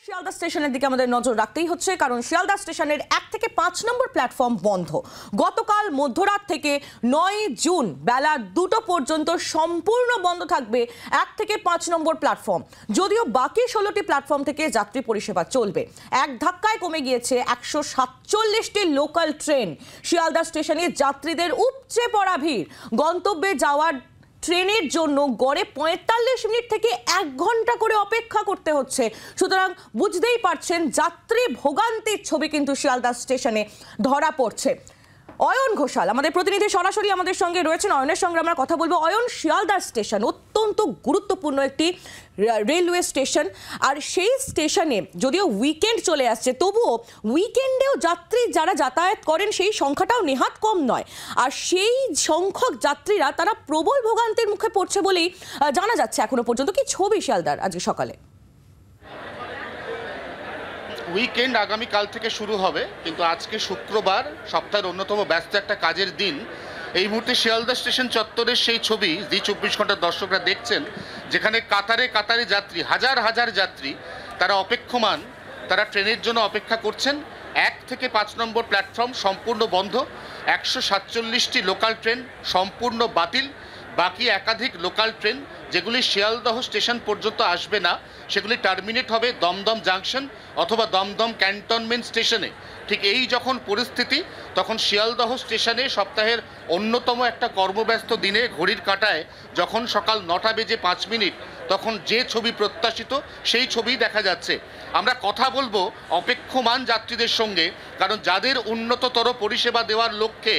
শিয়ালদা স্টেশনের দিকে আমাদের নজর রাখতেই হচ্ছে, কারণ শিয়ালদা স্টেশনের 1 থেকে 5 নম্বর প্ল্যাটফর্ম বন্ধ। গতকাল মধ্যরাত থেকে 9 জুন বেলা 2টো পর্যন্ত সম্পূর্ণ বন্ধ থাকবে 1 থেকে 5 নম্বর প্ল্যাটফর্ম। যদিও বাকি 16টি প্ল্যাটফর্ম থেকে যাত্রী পরিষেবা চলবে। এক ধাক্কায় কমে গিয়েছে 147টি লোকাল ট্রেন। শিয়ালদা স্টেশনে যাত্রীদের উপচে পড়া ভিড়। গন্তব্যে যাওয়ার ট্রেনের জন্য গড়ে 45 মিনিট থেকে 1 ঘন্টা করে অপেক্ষা করতে হচ্ছে। সুতরাং বুঝতেই পারছেন যাত্রী ভোগান্তির ছবি কিন্তু শিয়ালদা স্টেশনে ধরা পড়ছে। অয়ন ঘোষাল আমাদের প্রতিনিধি সরাসরি আমাদের সঙ্গে রয়েছেন। অয়নের সঙ্গে আমরা কথা বলবো। অয়ন, শিয়ালদা স্টেশন অত্যন্ত গুরুত্বপূর্ণ একটি রেলওয়ে স্টেশন, আর সেই স্টেশনে যদিও উইকেন্ড চলে আসছে, তবুও উইকেন্ডেও যাত্রী যারা যাতায়াত করেন সেই সংখ্যাটাও নেহাত কম নয়। আর সেই সংখ্যক যাত্রীরা তারা প্রবল ভোগান্তির মুখে পড়ছে বলেই জানা যাচ্ছে এখনো পর্যন্ত। কি ছবি শিয়ালদার আজকে সকালে? উইকেন্ড আগামীকাল থেকে শুরু হবে, কিন্তু আজকে শুক্রবার, সপ্তাহের অন্যতম ব্যস্ত একটা কাজের দিন। এই মুহূর্তে শিয়ালদা স্টেশন চত্বরের সেই ছবি জি 24 ঘন্টার দর্শকরা দেখছেন, যেখানে কাতারে কাতারে যাত্রী, হাজার হাজার যাত্রী তারা অপেক্ষমান, তারা ট্রেনের জন্য অপেক্ষা করছেন। 1 থেকে 5 নম্বর প্ল্যাটফর্ম সম্পূর্ণ বন্ধ। 147টি লোকাল ট্রেন সম্পূর্ণ বাতিল। বাকি একাধিক লোকাল ট্রেন যেগুলি শিয়ালদহ স্টেশন পর্যন্ত আসবে না, সেগুলি টার্মিনেট হবে দমদম জাংশন অথবা দমদম ক্যান্টনমেন্ট স্টেশনে। ঠিক এই যখন পরিস্থিতি, তখন শিয়ালদহ স্টেশনে সপ্তাহের অন্যতম একটা কর্মব্যস্ত দিনে ঘড়ির কাঁটায় যখন সকাল 9টা বেজে 5 মিনিট, তখন যে ছবি প্রত্যাশিত সেই ছবি দেখা যাচ্ছে। আমরা কথা বলবো অপেক্ষমান যাত্রীদের সঙ্গে, কারণ যাদের উন্নততর পরিষেবা দেওয়ার লক্ষ্যে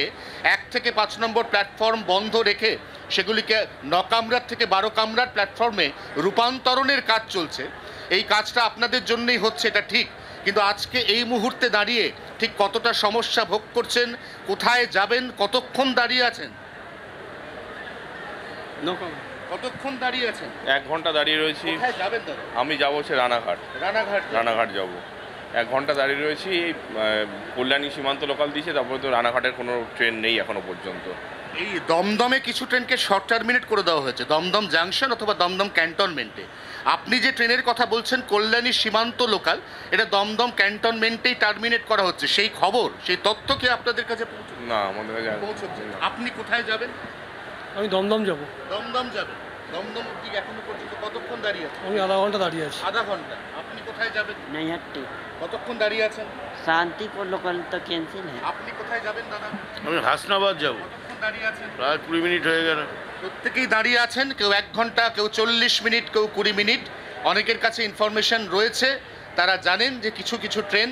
1 থেকে 5 নম্বর প্ল্যাটফর্ম বন্ধ রেখে সেগুলিকে 9 কামরার থেকে 12 কামরার প্ল্যাটফর্মে রূপান্তরণের কাজ চলছে। এই কাজটা আপনাদের জন্যই হচ্ছে, এটা ঠিক, কিন্তু আজকে এই মুহূর্তে দাঁড়িয়ে ঠিক কতটা সমস্যা ভোগ করছেন, কোথায় যাবেন, কতক্ষণ দাঁড়িয়ে আছেন? কতক্ষণ দাঁড়িয়ে আছেন? 1 ঘন্টা দাঁড়িয়ে রয়েছি। কোথায় যাবেন দাদা? আমি যাবো হচ্ছে রানাঘাট যাবো। 1 ঘন্টা দাঁড়িয়ে রয়েছি। এই কল্যাণী সীমান্ত লোকাল দিয়েছে, তারপরে তো রানাঘাটের কোনো ট্রেন নেই এখনো পর্যন্ত। এই দমদমে কিছু ট্রেনকে শর্ট টার্মিনেট করে দেওয়া হয়েছে, দমদম জাংশন অথবা দমদম ক্যান্টনমেন্টে। আপনি যে ট্রেনের কথা বলছেন কল্যাণী সীমান্ত লোকাল, এটা দমদম ক্যান্টনমেন্টেই টার্মিনেট করা হচ্ছে। সেই খবর, সেই তথ্য কি আপনাদের কাছে পৌঁছচ্ছে? না, আমাদের কাছে পৌঁছচ্ছে না। আপনি কোথায় যাবেন? আমি দমদম যাব। দমদম যাবেন। দমদম অব্দি এখনো পর্যন্ত কতক্ষণ দাঁড়িয়ে আছেন? আমি আধা ঘন্টা দাঁড়িয়ে আছি। আধা ঘন্টা। আপনি কোথায় যাবেন? नैहट्टी কতক্ষণ দাঁড়িয়ে আছেন? शांतिपुर लोकल तो कैंसिल है। আপনি কোথায় যাবেন দাদা? আমি হাসনাবাদ যাব। কতক্ষণ দাঁড়িয়ে আছেন? প্রায় 20 মিনিট হয়ে গেল। প্রত্যেকেই দাঁড়িয়ে আছেন, কেউ 1 ঘন্টা, কেউ 40 মিনিট, কেউ 20 মিনিট। অনেকের কাছে ইনফরমেশন রয়েছে, তারা জানেন যে কিছু কিছু ট্রেন,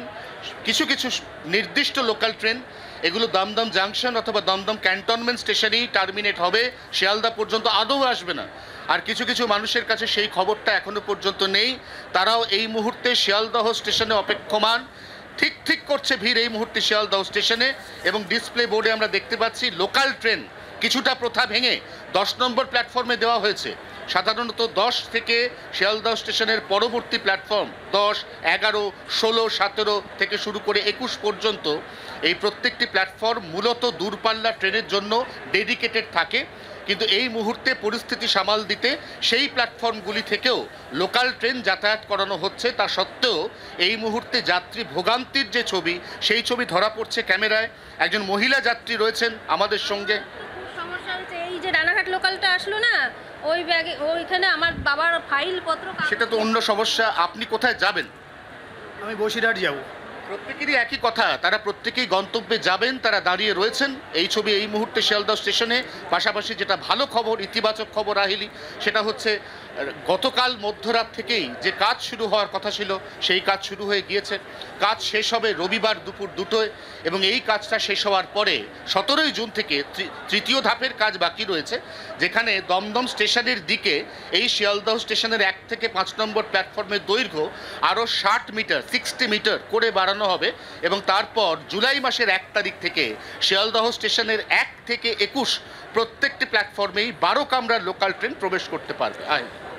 কিছু কিছু নির্দিষ্ট লোকাল ট্রেন, এগুলো দমদম জাংশন অথবা দমদম ক্যান্টনমেন্ট স্টেশনেই টার্মিনেট হবে, শিয়ালদা পর্যন্ত আদৌ আসবে না। আর কিছু কিছু মানুষের কাছে সেই খবরটা এখনো পর্যন্ত নেই, তারাও এই মুহূর্তে শিয়ালদহ স্টেশনে অপেক্ষমান। ঠিক করছে ভিড় এই মুহূর্তে শিয়ালদহ স্টেশনে, এবং ডিসপ্লে বোর্ডে আমরা দেখতে পাচ্ছি লোকাল ট্রেন কিছুটা প্রথা ভেঙে 10 নম্বর প্ল্যাটফর্মে দেওয়া হয়েছে। সাধারণত 10 থেকে শিয়ালদহ স্টেশনের পরবর্তী প্ল্যাটফর্ম 10, 11, 16, 17 থেকে শুরু করে 21 পর্যন্ত এই প্রত্যেকটি প্ল্যাটফর্ম মূলত দূরপাল্লা ট্রেনের জন্য ডেডিকেটেড থাকে। কিন্তু এই মুহূর্তে পরিস্থিতি সামাল দিতে সেই প্ল্যাটফর্মগুলি থেকেও লোকাল ট্রেন যাতায়াত করানো হচ্ছে। তা সত্ত্বেও এই মুহূর্তে যাত্রী ভোগান্তির যে ছবি, সেই ছবি ধরা পড়ছে ক্যামেরায়। একজন মহিলা যাত্রী রয়েছেন আমাদের সঙ্গে। সমস্যা হচ্ছে এই যে রানাঘাট লোকালটা আসলো না, ওই ব্যাগে ওইখানে আমার বাবার ফাইল পত্র। সেটা তো অন্য সমস্যা। আপনি কোথায় যাবেন? আমি বসিরহাট যাব। প্রত্যেকেরই একই কথা, তারা প্রত্যেকেই গন্তব্যে যাবেন, তারা দাঁড়িয়ে রয়েছেন। এই ছবি এই মুহূর্তে শিয়ালদহ স্টেশনে। পাশাপাশি যেটা ভালো খবর, ইতিবাচক খবর রাহিলি, সেটা হচ্ছে গতকাল মধ্যরাত থেকেই যে কাজ শুরু হওয়ার কথা ছিল সেই কাজ শুরু হয়ে গিয়েছে। কাজ শেষ হবে রবিবার দুপুর 2টোয়, এবং এই কাজটা শেষ হওয়ার পরে 17ই জুন থেকে তৃতীয় ধাপের কাজ বাকি রয়েছে, যেখানে দমদম স্টেশনের দিকে এই শিয়ালদহ স্টেশনের 1 থেকে 5 নম্বর প্ল্যাটফর্মের দৈর্ঘ্য আরও 60 মিটার, 60 মিটার করে বাড়ানো হবে। এবং তারপর জুলাই মাসের 1 তারিখ থেকে শিয়ালদহ স্টেশনের 1 থেকে 21 প্রত্যেকটি প্ল্যাটফর্মেই 12 কামরার লোকাল ট্রেন প্রবেশ করতে পারবে।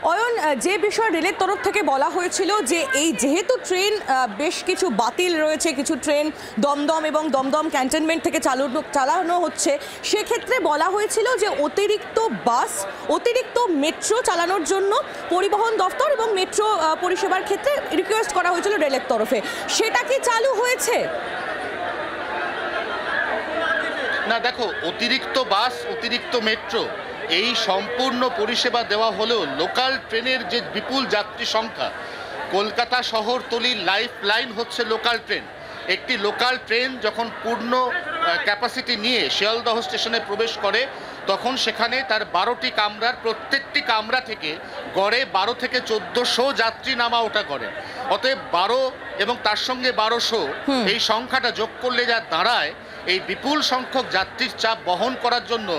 অয়ন, যে বিষয় রেলের তরফ থেকে বলা হয়েছিল যে এই যেহেতু ট্রেন বেশ কিছু বাতিল রয়েছে, কিছু ট্রেন দমদম এবং দমদম ক্যান্টনমেন্ট থেকে চালানো হচ্ছে, সেক্ষেত্রে বলা হয়েছিল যে অতিরিক্ত বাস, অতিরিক্ত মেট্রো চালানোর জন্য পরিবহন দফতর এবং মেট্রো পরিষেবার ক্ষেত্রে রিকোয়েস্ট করা হয়েছিল রেলের তরফে। সেটা কি চালু হয়েছে? না দেখো, অতিরিক্ত বাস, অতিরিক্ত মেট্রো এই সম্পূর্ণ পরিষেবা দেওয়া হলেও লোকাল ট্রেনের যে বিপুল যাত্রী সংখ্যা, কলকাতা শহরতলির লাইফ লাইন হচ্ছে লোকাল ট্রেন। একটি লোকাল ট্রেন যখন পূর্ণ ক্যাপাসিটি নিয়ে শিয়ালদহ স্টেশনে প্রবেশ করে তখন সেখানে তার 12টি কামরার প্রত্যেকটি কামরা থেকে গড়ে 12 থেকে 1400 যাত্রী নামা ওঠা করে। অতএব 12 এবং তার সঙ্গে 1200 এই সংখ্যাটা যোগ করলে যা দাঁড়ায়, এই বিপুল সংখ্যক যাত্রীর চাপ বহন করার জন্য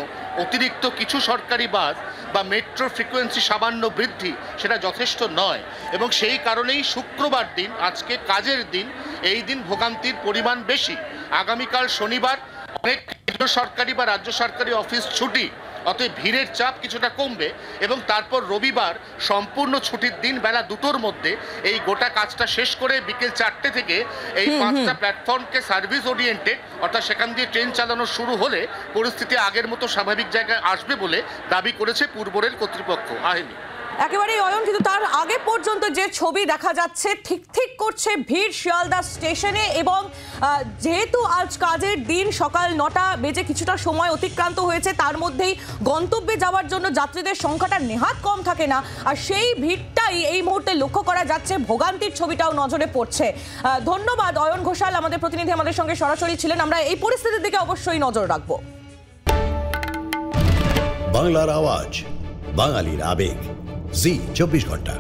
অতিরিক্ত কিছু সরকারি বাস বা মেট্রো ফ্রিকোয়েন্সি সামান্য বৃদ্ধি সেটা যথেষ্ট নয়। এবং সেই কারণেই শুক্রবার দিন, আজকে কাজের দিন, এই দিন ভোগান্তির পরিমাণ বেশি। আগামীকাল শনিবার অনেক কেন্দ্র সরকারি বা রাজ্য সরকারি অফিস ছুটি, অতএব ভিড়ের চাপ কিছুটা কমবে। এবং তারপর রবিবার সম্পূর্ণ ছুটির দিন বেলা 2টোর মধ্যে এই গোটা কাজটা শেষ করে বিকেল 4টে থেকে এই 5টা প্ল্যাটফর্মকে সার্ভিস ওরিয়েন্টেড, অর্থাৎ সেখান দিয়ে ট্রেন চালানো শুরু হলে পরিস্থিতি আগের মতো স্বাভাবিক জায়গায় আসবে বলে দাবি করেছে পূর্ব রেল কর্তৃপক্ষ। আহেনি একেবারেই অয়ন, কিন্তু তার আগে পর্যন্ত যে ছবি দেখা যাচ্ছে ঠিক করছে ভিড় শিয়ালদা স্টেশনে। এবং যেহেতু আজ কাজের দিন, সকাল 9টা বেজে কিছুটা সময় অতিক্রান্ত হয়েছে, তার মধ্যেই গন্তব্যে যাওয়ার জন্য যাত্রীদের সংখ্যাটা নেহাত কম থাকে না, আর সেই ভিড়টাই এই মুহূর্তে লক্ষ্য করা যাচ্ছে। ভোগান্তির ছবিটাও নজরে পড়ছে। ধন্যবাদ অয়ন ঘোষাল, আমাদের প্রতিনিধি আমাদের সঙ্গে সরাসরি ছিলেন। আমরা এই পরিস্থিতির দিকে অবশ্যই নজর রাখবো। বাংলার আওয়াজ, বাঙালির আবেগ, জি 24 ঘন্টা।